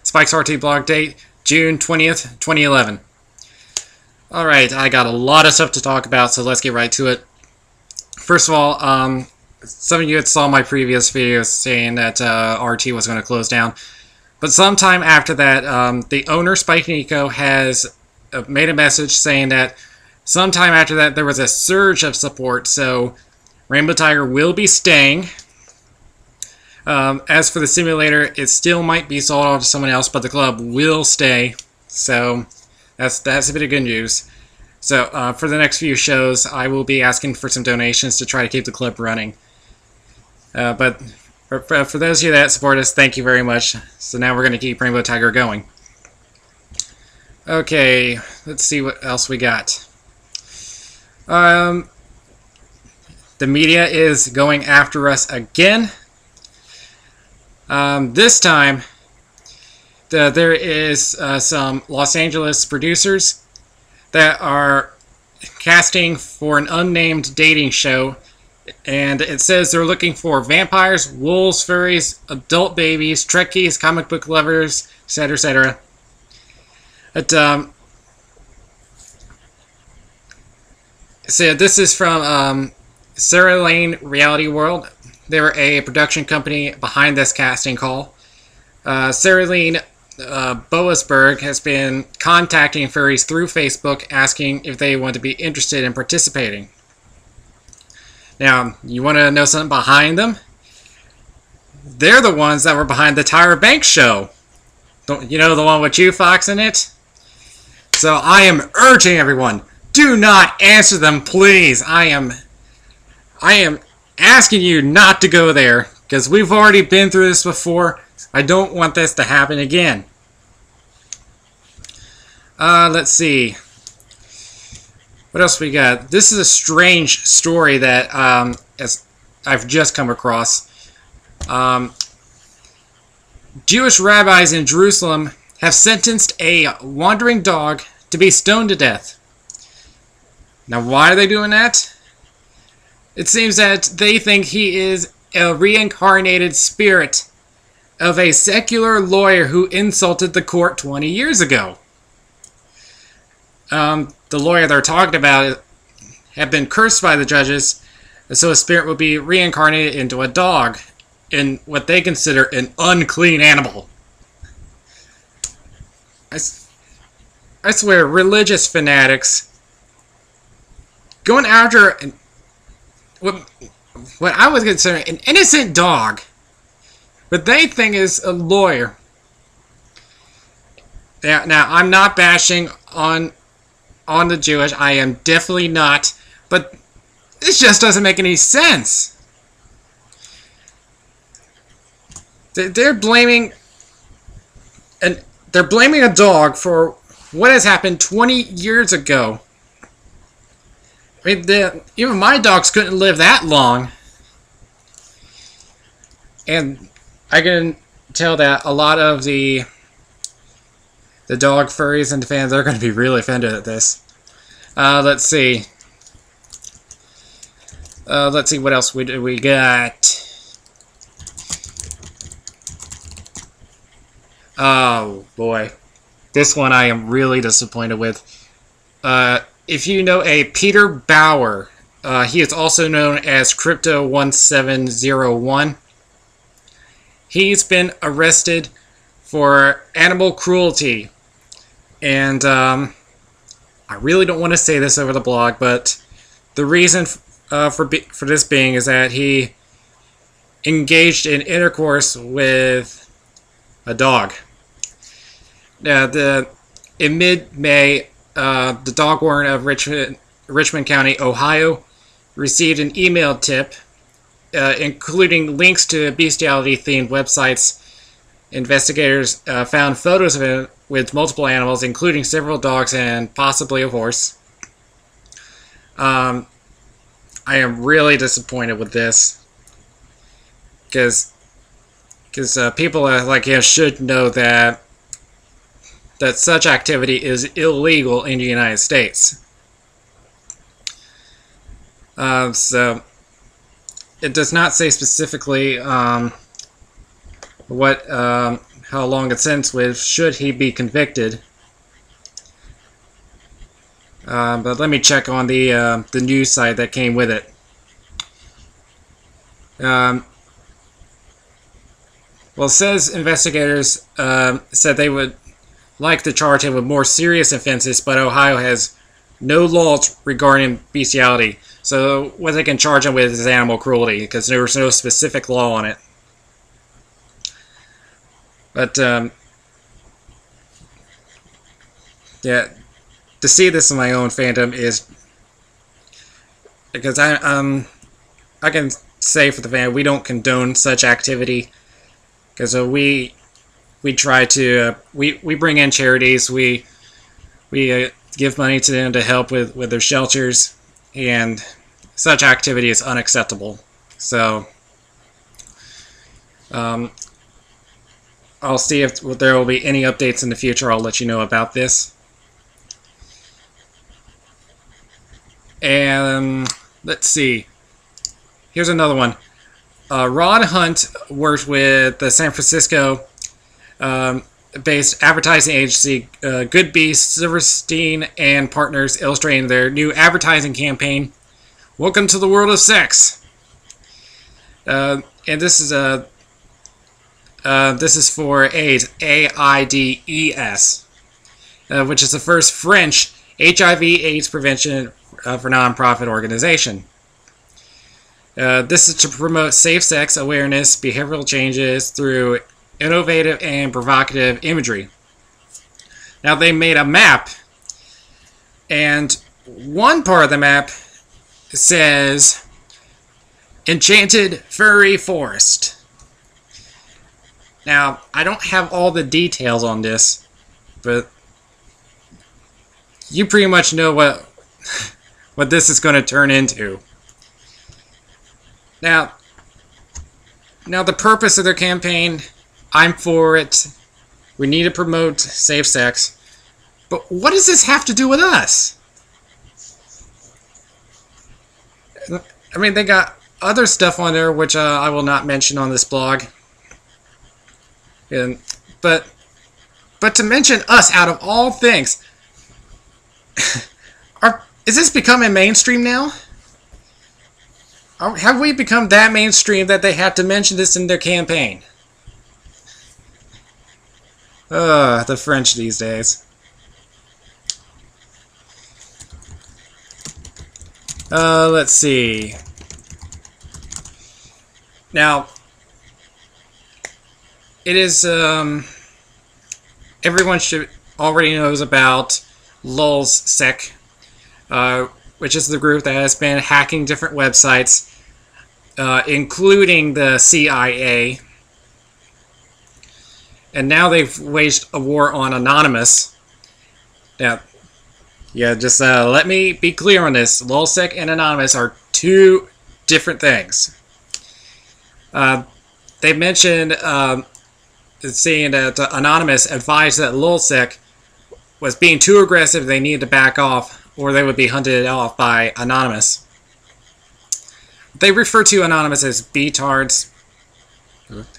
Spike's RT blog date, June 20th, 2011. Alright, I got a lot of stuff to talk about, so let's get right to it. First of all, some of you had saw my previous videos saying that RT was going to close down. But sometime after that, the owner, Spike Nico, has made a message saying that sometime after that there was a surge of support, so Rainbow Tiger will be staying. As for the simulator, it still might be sold off to someone else, but the club will stay. So that's a bit of good news. So for the next few shows, I will be asking for some donations to try to keep the club running. But for those of you that support us, thank you very much. So now we're going to keep Rainbow Tiger going. Okay, let's see what else we got. The media is going after us again. This time, there is some Los Angeles producers that are casting for an unnamed dating show, and it says they're looking for vampires, wolves, furries, adult babies, Trekkies, comic book lovers, etc., etc. But so this is from Sarah Lane Reality World. They're a production company behind this casting call. Sarah Lane Boasberg has been contacting furries through Facebook asking if they want to be interested in participating. Now, you want to know something behind them? They're the ones that were behind the Tyra Banks show. You know, the one with you, Fox, in it? So I am urging everyone, do not answer them, please. I am asking you not to go there, because we've already been through this before. I don't want this to happen again. Let's see. What else we got? This is a strange story that I've just come across. Jewish rabbis in Jerusalem have sentenced a wandering dog to be stoned to death. Now, why are they doing that? It seems that they think he is a reincarnated spirit of a secular lawyer who insulted the court 20 years ago. The lawyer they're talking about had been cursed by the judges, so his spirit would be reincarnated into a dog in what they consider an unclean animal. I swear, religious fanatics going after what I was considering an innocent dog, but they think is a lawyer. Now I'm not bashing on the Jewish. I am definitely not. But this just doesn't make any sense. They're blaming a dog for what has happened 20 years ago. I mean, even my dogs couldn't live that long. And I can tell that a lot of the dog furries and fans are going to be really offended at this. Let's see. Let's see what else we got. Oh boy, this one I am really disappointed with. If you know a Peter Bauer, he is also known as Crypto1701. He's been arrested for animal cruelty. And I really don't want to say this over the blog, but the reason for this being is that he engaged in intercourse with a dog. In mid-May, the dog warden of Richmond County, Ohio, received an email tip including links to bestiality-themed websites. Investigators found photos of him with multiple animals, including several dogs and possibly a horse. I am really disappointed with this, because people like him should know that such activity is illegal in the United States. So it does not say specifically what how long it's sentenced with should he be convicted. But let me check on the news site that came with it. Well, it says investigators said they would like to charge him with more serious offenses, but Ohio has no laws regarding bestiality. So what they can charge him with is animal cruelty, because there was no specific law on it. But, yeah, to see this in my own fandom is... Because I can say for the fan, we don't condone such activity. Because we try to... we bring in charities, we give money to them to help with their shelters, and such activity is unacceptable. So, I'll see if there will be any updates in the future. I'll let you know about this. And let's see. Here's another one. Ron Hunt worked with the San Francisco based advertising agency Good Beast, Silverstein and Partners, illustrating their new advertising campaign, "Welcome to the World of Sex." And this is for AIDS, AIDS, which is the first French HIV/AIDS prevention for nonprofit organization. This is to promote safe sex awareness, behavioral changes through innovative and provocative imagery. Now, they made a map, and one part of the map says Enchanted Furry Forest. Now, I don't have all the details on this, but you pretty much know what this is going to turn into. Now, the purpose of their campaign, I'm for it. We need to promote safe sex. But what does this have to do with us? I mean, they got other stuff on there, which I will not mention on this blog. But to mention us out of all things, is this becoming mainstream now? Have we become that mainstream that they have to mention this in their campaign? The French these days. Let's see. Now, it is, everyone should already knows about Lulzsec, which is the group that has been hacking different websites, including the CIA. And now they've waged a war on Anonymous. Now, yeah, just let me be clear on this. Lulzsec and Anonymous are two different things. They mentioned saying that Anonymous advised that Lulzsec was being too aggressive, they needed to back off, or they would be hunted off by Anonymous. They refer to Anonymous as B-tards.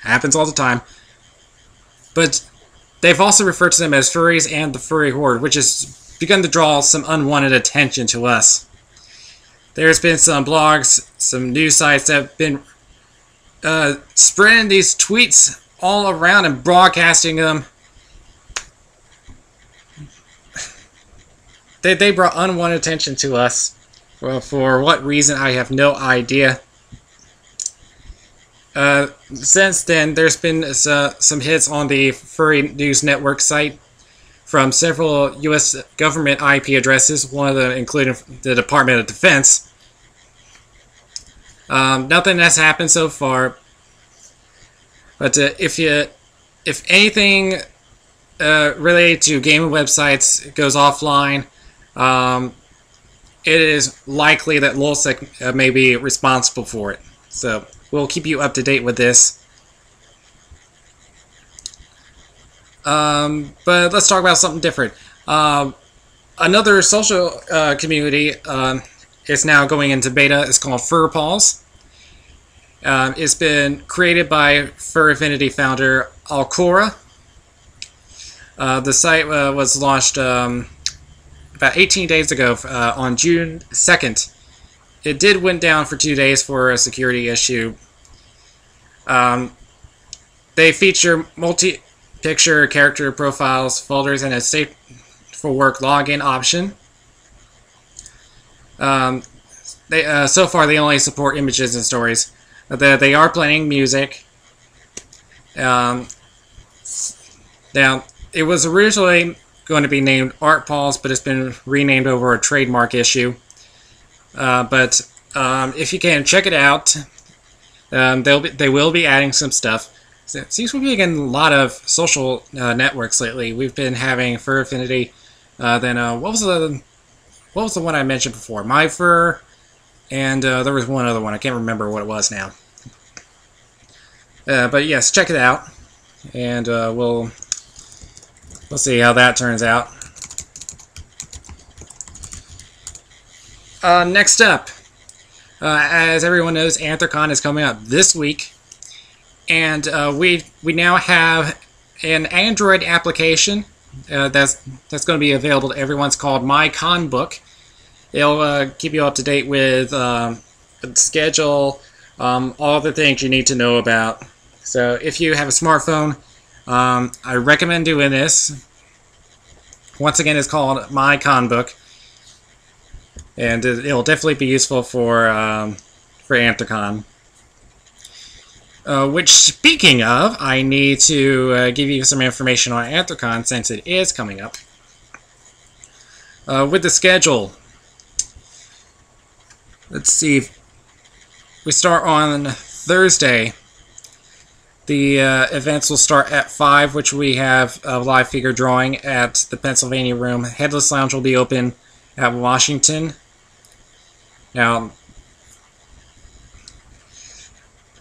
Happens all the time. But they've also referred to them as furries and the furry horde, which has begun to draw some unwanted attention to us. There's been some blogs, some news sites that have been spreading these tweets all around and broadcasting them. They brought unwanted attention to us. Well, for what reason, I have no idea. Since then, there's been some hits on the Furry News Network site from several U.S. government IP addresses, one of them including the Department of Defense. Nothing has happened so far, but if anything related to gaming websites goes offline, it is likely that Lulzsec may be responsible for it. So we'll keep you up to date with this. But let's talk about something different. Another social community is now going into beta. It's called Paws. It's been created by Fur Affinity founder Alcora. The site was launched about 18 days ago on June 2nd. It did went down for 2 days for a security issue. They feature multi-picture character profiles, folders, and a safe for work login option. So far, they only support images and stories. They are playing music. Now, it was originally going to be named Art Paws, but it's been renamed over a trademark issue. But if you can, check it out. They will be adding some stuff. So it seems to be getting a lot of social networks lately. We've been having Fur Affinity. Then what was the one I mentioned before? MyFur, and there was one other one. I can't remember what it was now. But yes, check it out, and we'll see how that turns out. Next up, as everyone knows, Anthrocon is coming up this week, and we now have an Android application that's going to be available to everyone. It's called MyConbook. It'll keep you up to date with the schedule, all the things you need to know about. So if you have a smartphone, I recommend doing this. Once again, it's called MyConbook, and it'll definitely be useful for Anthrocon. Which, speaking of, I need to give you some information on Anthrocon since it is coming up. With the schedule, let's see. We start on Thursday. The events will start at 5, which we have a live figure drawing at the Pennsylvania Room. Headless Lounge will be open at Washington. Now,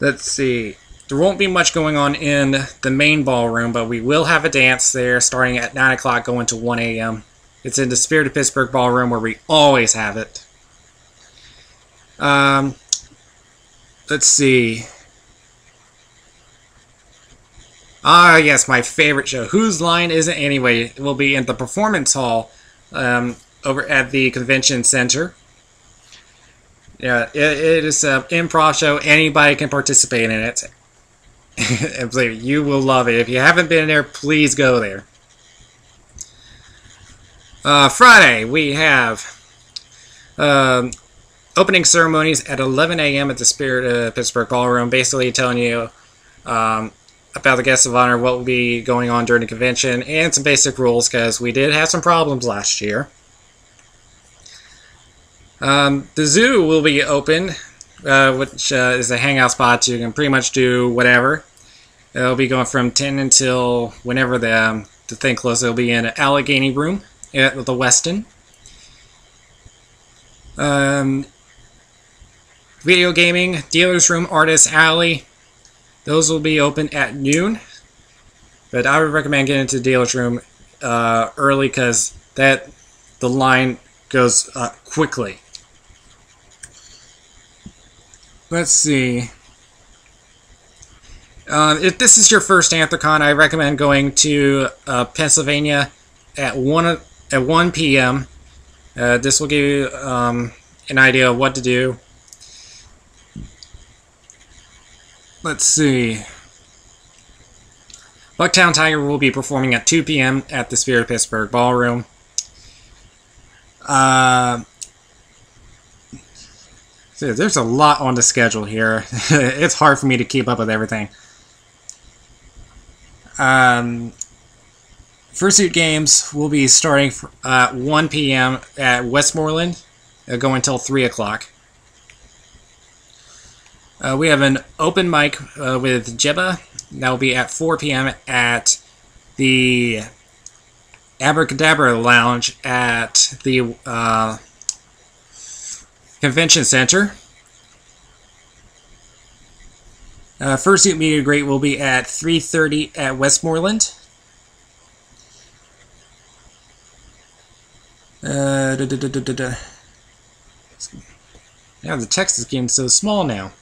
let's see. There won't be much going on in the main ballroom, but we will have a dance there starting at 9 o'clock going to 1 a.m. It's in the Spirit of Pittsburgh ballroom where we always have it. Let's see. Ah, yes, my favorite show. Whose Line Is It Anyway? It will be in the Performance Hall over at the Convention Center. Yeah, it is an improv show. Anybody can participate in it. And believe me, you will love it. If you haven't been there, please go there. Friday, we have opening ceremonies at 11 a.m. at the Spirit of Pittsburgh Ballroom, basically telling you about the guests of honor, what will be going on during the convention, and some basic rules, because we did have some problems last year. The zoo will be open, which is a hangout spot. You can pretty much do whatever. It'll be going from 10 until whenever the thing closes. It'll be in an Allegheny Room at the Westin. Video gaming, Dealer's Room, Artist Alley. Those will be open at noon. But I would recommend getting into the Dealer's Room early, because the line goes quickly. Let's see. If this is your first Anthrocon, I recommend going to Pennsylvania at 1 p.m. This will give you an idea of what to do. Let's see. Bucktown Tiger will be performing at 2 p.m. at the Spirit of Pittsburgh Ballroom. So there's a lot on the schedule here. It's hard for me to keep up with everything. Fursuit Games will be starting at 1 p.m. at Westmoreland, going until 3 o'clock. We have an open mic with Jebba. That will be at 4 p.m. at the Abracadabra Lounge at the Convention Center. Fursuit Meet and Greet will be at 3:30 at Westmoreland. Yeah, the text is getting so small now.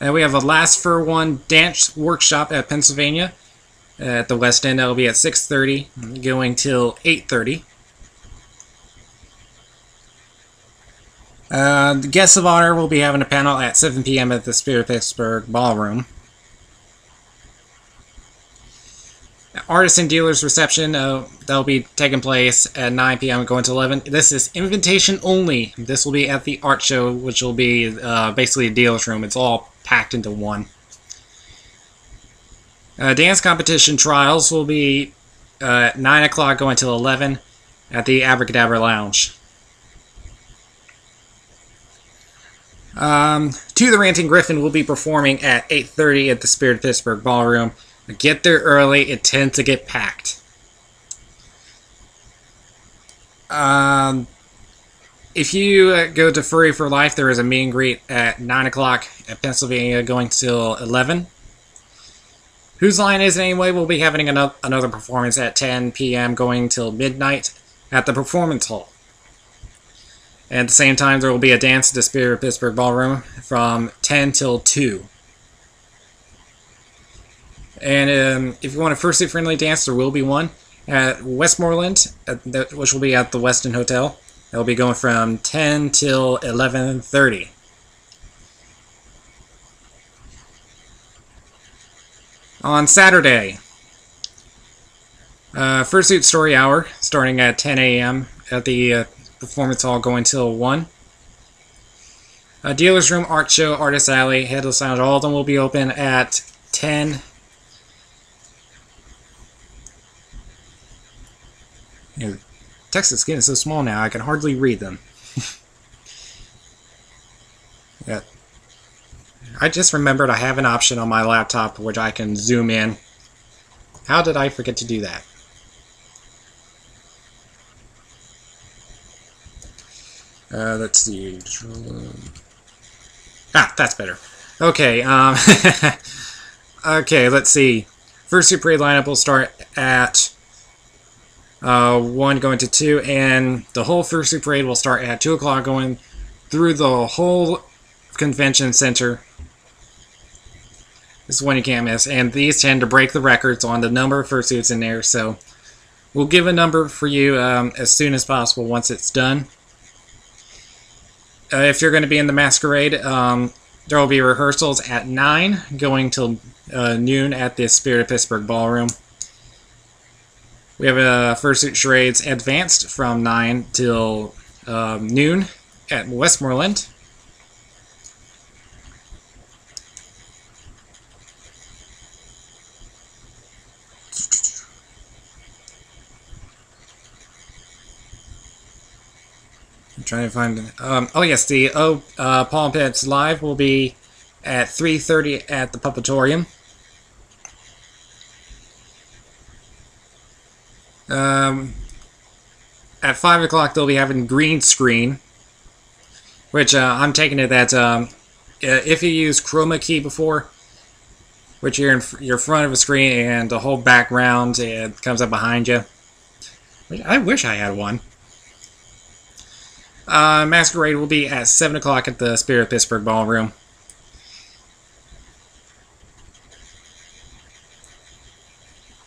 And we have a Last for One dance workshop at Pennsylvania at the West End. That will be at 6:30, going till 8:30. The guests of honor will be having a panel at 7 p.m. at the Spirit Pittsburgh Ballroom. Artists and dealers reception that'll be taking place at 9 p.m. going to 11. This is invitation only. This will be at the art show, which will be basically a dealer's room. It's all packed into one. Dance competition trials will be at 9 o'clock going till 11 at the Abracadabra Lounge. To the Ranting Griffin will be performing at 8:30 at the Spirit Pittsburgh Ballroom. Get there early, it tends to get packed. If you go to Furry for Life, there is a meet and greet at 9 o'clock at Pennsylvania going till 11. Whose Line Is It Anyway will be having another performance at 10 p.m. going till midnight at the Performance Hall. At the same time, there will be a dance at the Spirit Pittsburgh Ballroom from 10 till 2. And if you want a fursuit-friendly dance, there will be one at Westmoreland, which will be at the Westin Hotel. That will be going from 10 till 11:30. On Saturday, Fursuit Story Hour, starting at 10 a.m. at the Performance Hall, going till 1. Dealer's Room, Art Show, Artist Alley, Headless Lounge, all of them will be open at 10. Text is getting so small now, I can hardly read them. Yeah. I just remembered I have an option on my laptop which I can zoom in. How did I forget to do that? Let's see. That's better. Okay, okay, let's see. Fursuit Parade lineup will start at 1 going to 2, and the whole Fursuit Parade will start at 2 o'clock going through the whole convention center. This is one you can't miss, and these tend to break the records on the number of fursuits in there, so we'll give a number for you as soon as possible once it's done. If you're going to be in the masquerade, there will be rehearsals at 9 going till noon at the Spirit Pittsburgh Ballroom. We have Fursuit Charades Advanced from 9 till noon at Westmoreland. I'm trying to find... oh yes, the Paw and Pets Live will be at 3:30 at the Puppetorium. At 5 o'clock they'll be having green screen, which I'm taking it that if you use chroma key before, which you're in your front of a screen and the whole background comes up behind you. I wish I had one. Masquerade will be at 7 o'clock at the Spirit Pittsburgh Ballroom.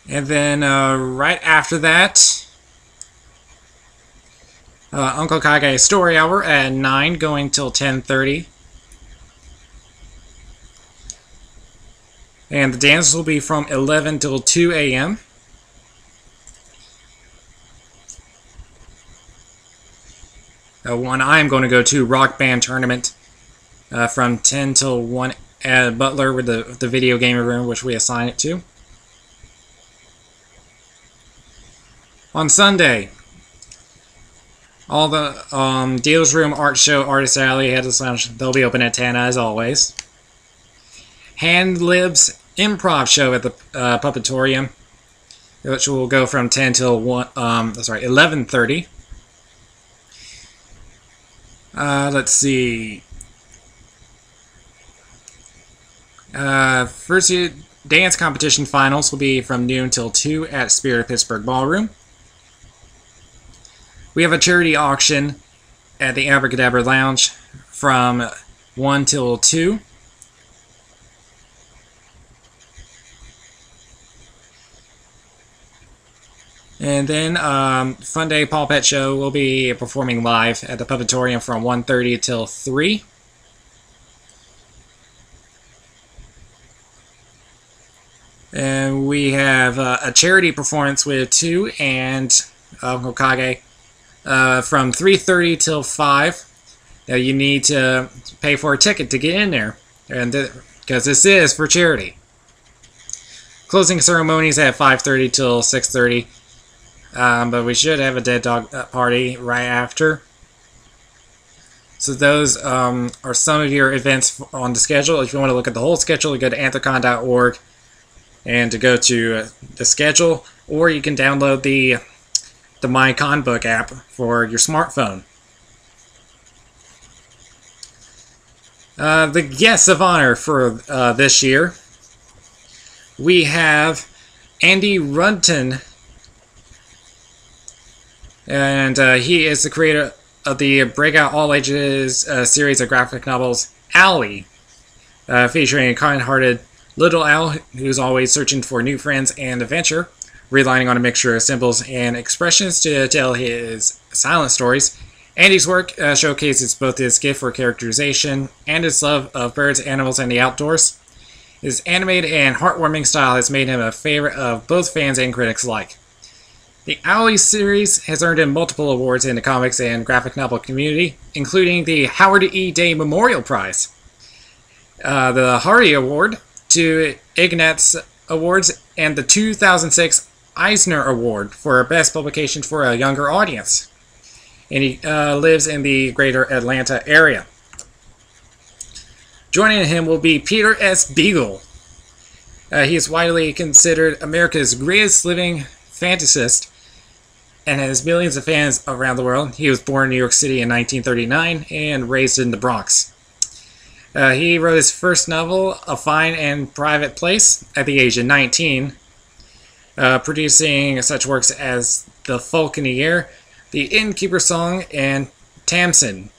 And then right after that, Uncle Kage Story Hour at 9 going till 10:30. And the dances will be from 11 till 2 a.m. One I'm going to go to Rock Band Tournament from 10 till 1 at Butler with the video game room, which we assign it to. On Sunday, all the Dealers Room, Art Show, Artist Alley, Headless Lounge, they'll be open at 10 as always. Hand Libs Improv Show at the Puppetorium, which will go from 10 till 11:30. Let's see. First dance competition finals will be from noon till 2 at Spirit Pittsburgh Ballroom. We have a charity auction at the Abracadabra Lounge from 1 till 2. And then Fun Day Paw Pet Show will be performing live at the Puppetorium from 1:30 till 3. And we have a charity performance with 2 and Hokage from 3:30 till 5. Now you need to pay for a ticket to get in there, and because this is for charity. Closing ceremonies at 5:30 till 6:30, but we should have a dead dog party right after. So those are some of your events on the schedule. If you want to look at the whole schedule, you go to anthrocon.org and to go to the schedule, or you can download the MyConbook app for your smartphone. The guests of honor for this year, we have Andy Runton, and he is the creator of the breakout all ages series of graphic novels Allie, featuring a kind-hearted little owl who's always searching for new friends and adventure, relying on a mixture of symbols and expressions to tell his silent stories. Andy's work showcases both his gift for characterization and his love of birds, animals, and the outdoors. His animated and heartwarming style has made him a favorite of both fans and critics alike. The Owlie series has earned him multiple awards in the comics and graphic novel community, including the Howard E. Day Memorial Prize, the Hari Award, 2 Ignatz Awards, and the 2006 Eisner Award for Best Publication for a Younger Audience. And he lives in the greater Atlanta area. Joining him will be Peter S. Beagle. He is widely considered America's greatest living fantasist and has millions of fans around the world. He was born in New York City in 1939 and raised in the Bronx. He wrote his first novel, A Fine and Private Place, at the age of 19, producing such works as The Folk in the Air, The Innkeeper's Song, and Tamsin.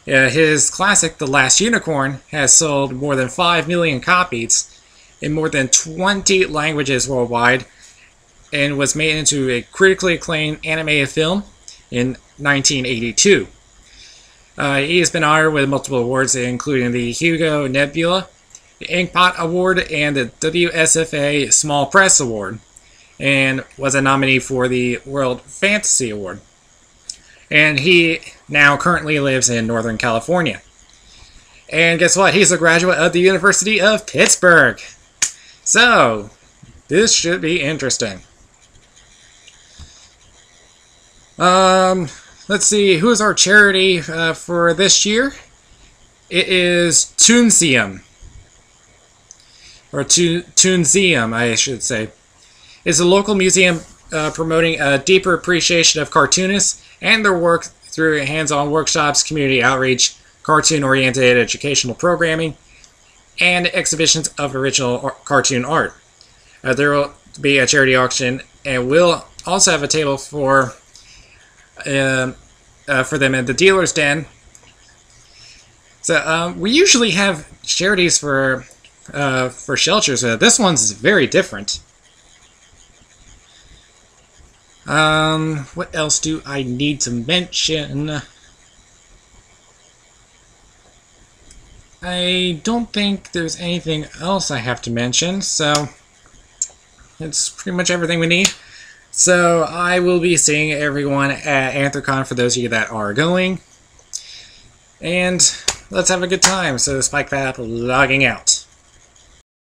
His classic, The Last Unicorn, has sold more than 5 million copies in more than 20 languages worldwide and was made into a critically acclaimed animated film in 1982. He has been honored with multiple awards, including the Hugo Nebula, the Inkpot Award, and the WSFA Small Press Award, and was a nominee for the World Fantasy Award. And he now currently lives in Northern California. And guess what? He's a graduate of the University of Pittsburgh. So, this should be interesting. Let's see, who's our charity for this year? It is Toonseum. Or Toonseum, I should say. It's a local museum promoting a deeper appreciation of cartoonists and their work through hands-on workshops, community outreach, cartoon-oriented educational programming, and exhibitions of original cartoon art. There will be a charity auction, and we'll also have a table for them at the dealer's den. So we usually have charities for shelters. This one's very different. What else do I need to mention? I don't think there's anything else I have to mention, so it's pretty much everything we need. So I will be seeing everyone at Anthrocon for those of you that are going. And let's have a good time. So SpikePath logging out.